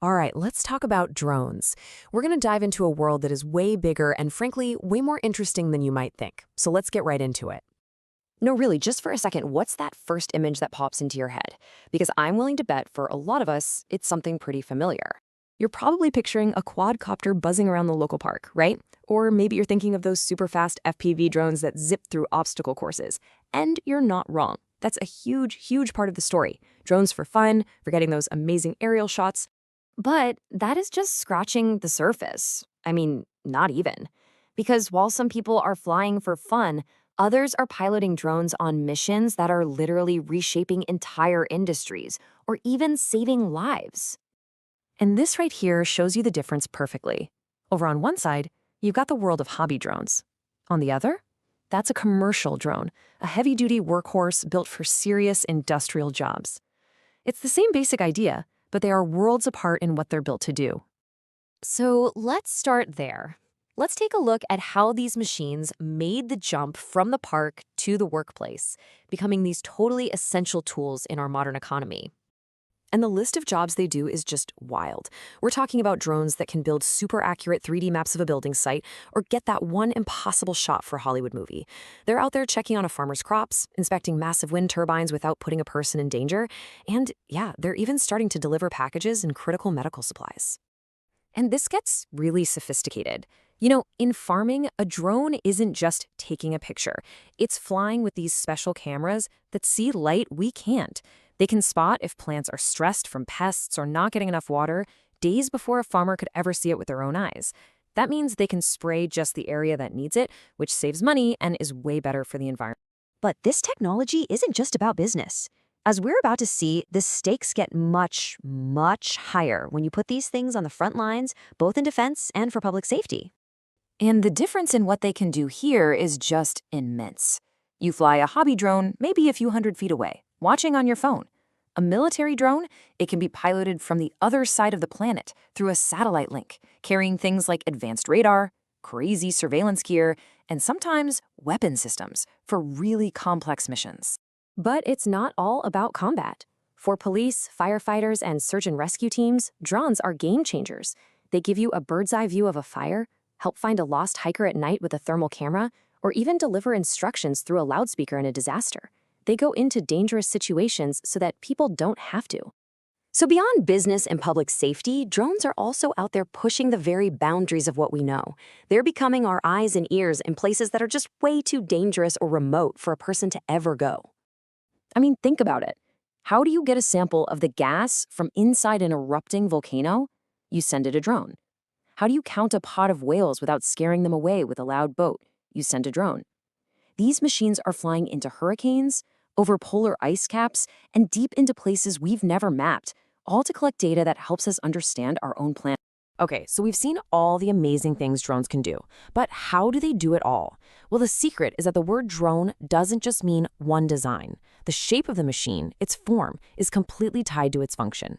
All right, let's talk about drones. We're going to dive into a world that is way bigger and, frankly, way more interesting than you might think. So let's get right into it. No, really, just for a second, what's that first image that pops into your head? Because I'm willing to bet for a lot of us, it's something pretty familiar. You're probably picturing a quadcopter buzzing around the local park, right? Or maybe you're thinking of those super fast FPV drones that zip through obstacle courses. And you're not wrong. That's a huge, huge part of the story. Drones for fun, for getting those amazing aerial shots. But that is just scratching the surface. I mean, not even. Because while some people are flying for fun, others are piloting drones on missions that are literally reshaping entire industries or even saving lives. And this right here shows you the difference perfectly. Over on one side, you've got the world of hobby drones. On the other, that's a commercial drone, a heavy-duty workhorse built for serious industrial jobs. It's the same basic idea, but they are worlds apart in what they're built to do. So let's start there. Let's take a look at how these machines made the jump from the park to the workplace, becoming these totally essential tools in our modern economy. And the list of jobs they do is just wild. We're talking about drones that can build super accurate 3D maps of a building site or get that one impossible shot for a Hollywood movie. They're out there checking on a farmer's crops, inspecting massive wind turbines without putting a person in danger, and yeah, they're even starting to deliver packages and critical medical supplies. And this gets really sophisticated. You know, in farming, a drone isn't just taking a picture. It's flying with these special cameras that see light we can't. They can spot if plants are stressed from pests or not getting enough water days before a farmer could ever see it with their own eyes. That means they can spray just the area that needs it, which saves money and is way better for the environment. But this technology isn't just about business. As we're about to see, the stakes get much, much higher when you put these things on the front lines, both in defense and for public safety. And the difference in what they can do here is just immense. You fly a hobby drone maybe a few hundred feet away, watching on your phone. A military drone, it can be piloted from the other side of the planet through a satellite link, carrying things like advanced radar, crazy surveillance gear, and sometimes weapon systems for really complex missions. But it's not all about combat. For police, firefighters, and search and rescue teams, drones are game changers. They give you a bird's-eye view of a fire, help find a lost hiker at night with a thermal camera, or even deliver instructions through a loudspeaker in a disaster. They go into dangerous situations so that people don't have to. So beyond business and public safety, drones are also out there pushing the very boundaries of what we know. They're becoming our eyes and ears in places that are just way too dangerous or remote for a person to ever go. I mean, think about it. How do you get a sample of the gas from inside an erupting volcano? You send it a drone. How do you count a pod of whales without scaring them away with a loud boat? You send a drone. These machines are flying into hurricanes, over polar ice caps, and deep into places we've never mapped, all to collect data that helps us understand our own planet. Okay, so we've seen all the amazing things drones can do, but how do they do it all? Well, the secret is that the word drone doesn't just mean one design. The shape of the machine, its form, is completely tied to its function.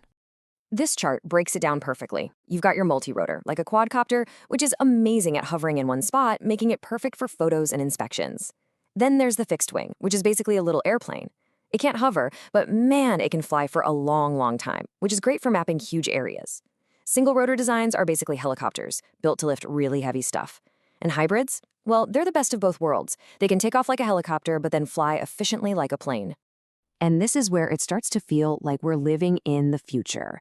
This chart breaks it down perfectly. You've got your multi-rotor, like a quadcopter, which is amazing at hovering in one spot, making it perfect for photos and inspections. Then there's the fixed wing, which is basically a little airplane. It can't hover, but man, it can fly for a long, long time, which is great for mapping huge areas. Single rotor designs are basically helicopters, built to lift really heavy stuff. And hybrids? Well, they're the best of both worlds. They can take off like a helicopter, but then fly efficiently like a plane. And this is where it starts to feel like we're living in the future.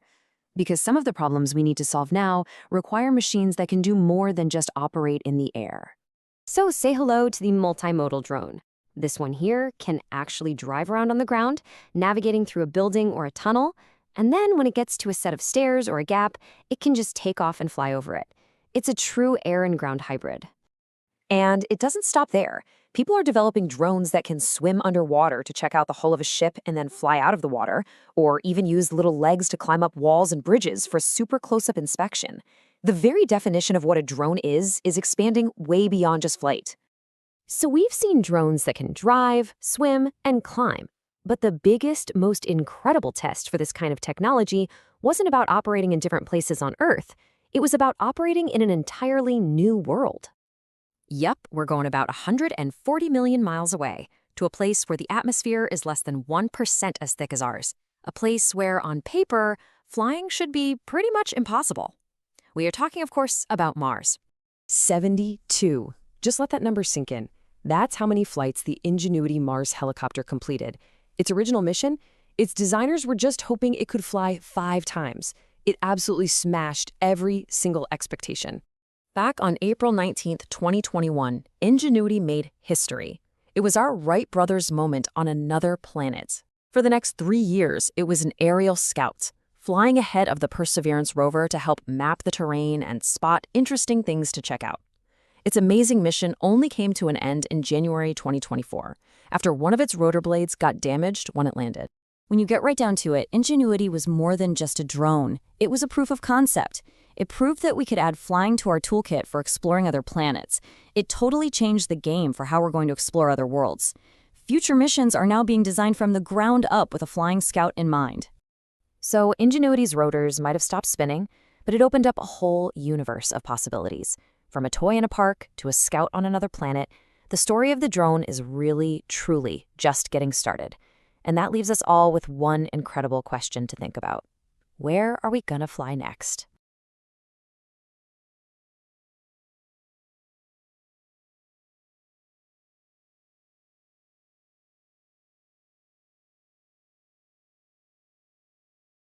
Because some of the problems we need to solve now require machines that can do more than just operate in the air. So say hello to the multimodal drone. This one here can actually drive around on the ground, navigating through a building or a tunnel, and then when it gets to a set of stairs or a gap, it can just take off and fly over it. It's a true air and ground hybrid. And it doesn't stop there. People are developing drones that can swim underwater to check out the hull of a ship and then fly out of the water, or even use little legs to climb up walls and bridges for super close-up inspection. The very definition of what a drone is expanding way beyond just flight. So we've seen drones that can drive, swim, and climb. But the biggest, most incredible test for this kind of technology wasn't about operating in different places on Earth. It was about operating in an entirely new world. Yep, we're going about 140 million miles away, to a place where the atmosphere is less than 1% as thick as ours. A place where, on paper, flying should be pretty much impossible. We are talking, of course, about Mars. 72. Just let that number sink in. That's how many flights the Ingenuity Mars helicopter completed. Its original mission? Its designers were just hoping it could fly 5 times. It absolutely smashed every single expectation. Back on April 19th, 2021, Ingenuity made history. It was our Wright brothers' moment on another planet. For the next 3 years, it was an aerial scout, flying ahead of the Perseverance rover to help map the terrain and spot interesting things to check out. Its amazing mission only came to an end in January 2024, after one of its rotor blades got damaged when it landed. When you get right down to it, Ingenuity was more than just a drone. It was a proof of concept. It proved that we could add flying to our toolkit for exploring other planets. It totally changed the game for how we're going to explore other worlds. Future missions are now being designed from the ground up with a flying scout in mind. So Ingenuity's rotors might have stopped spinning, but it opened up a whole universe of possibilities. From a toy in a park to a scout on another planet, the story of the drone is really, truly just getting started. And that leaves us all with one incredible question to think about. Where are we gonna fly next?